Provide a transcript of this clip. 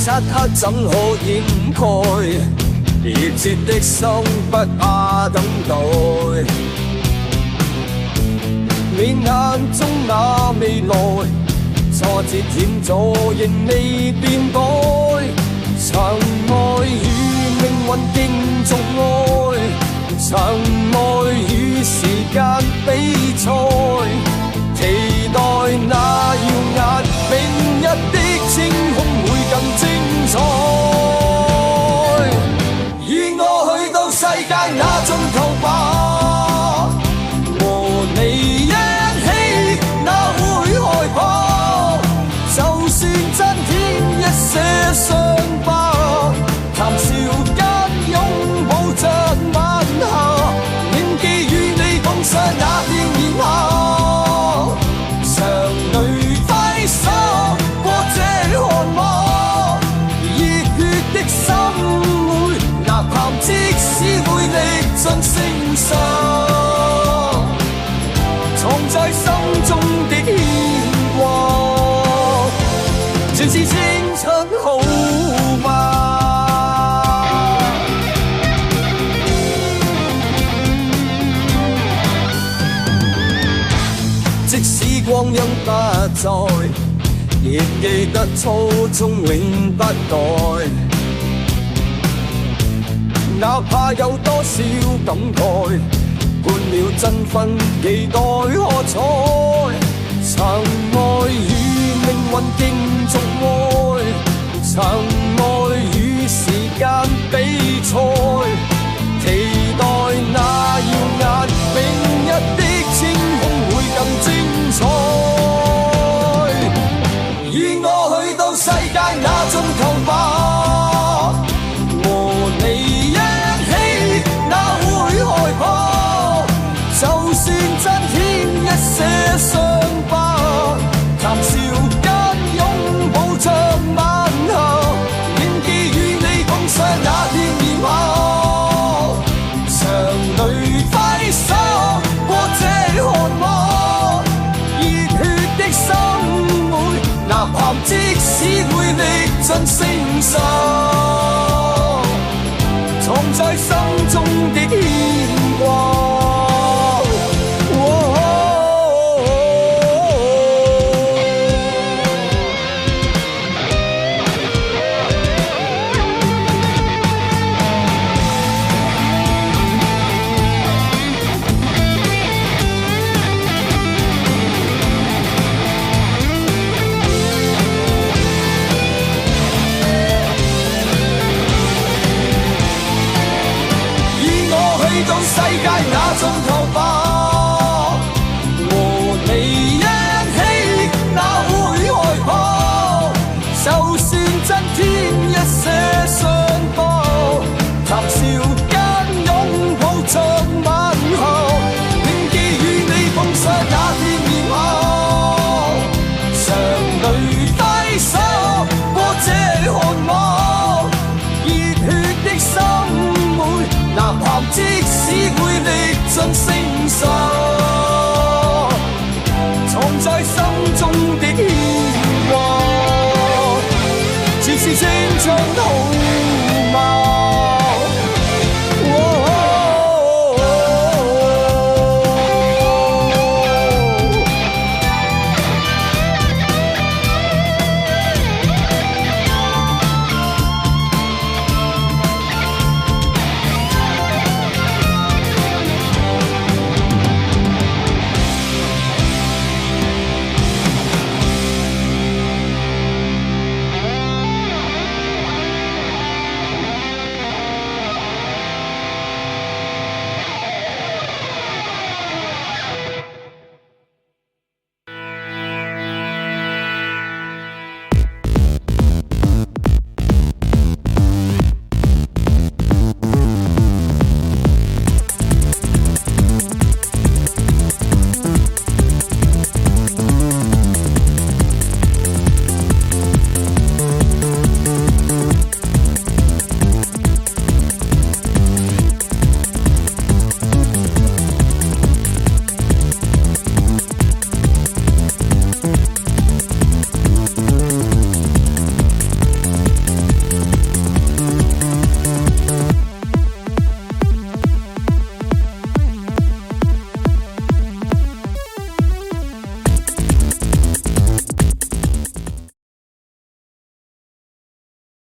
漆黑怎可掩蓋熱切的心，不怕等待。你眼中那未來，挫折險阻仍未變改。曾愛與命運競逐愛，曾愛與時間比賽，期待那耀眼明日的星空會更精彩。與我去到世界那盡頭吧，和你一起哪會害怕？就算增添一些傷疤，談笑間擁抱着晚霞，銘記與你共賞那天炎夏。常淚揮灑過這汗馬，熱血的心會吶喊，即使會歷盡聲沙，藏在心中的牽掛，全是青春好嗎？即使光陰不再，仍記得初衷永不改。哪怕有多少感慨，半秒爭分期待喝彩。曾愛與命運競逐愛，曾愛與時間比賽，期待那耀眼明日的星空會更精彩。與我去到世界那盡頭吧，和你一起哪會害怕？就算增添一些傷疤，談笑間擁抱着晚霞，銘記與你共賞那天炎夏。常淚揮灑過這汗馬，熱血的心會吶喊，即使會歷盡聲沙，藏在心中的牽掛。世界那盡頭吧，和你一起哪會害怕？就算增添一些傷疤，談笑間擁抱着晚霞，銘記與你共賞那天炎夏。常淚揮灑過這汗馬，熱血的心會吶喊，即使會歷盡聲沙。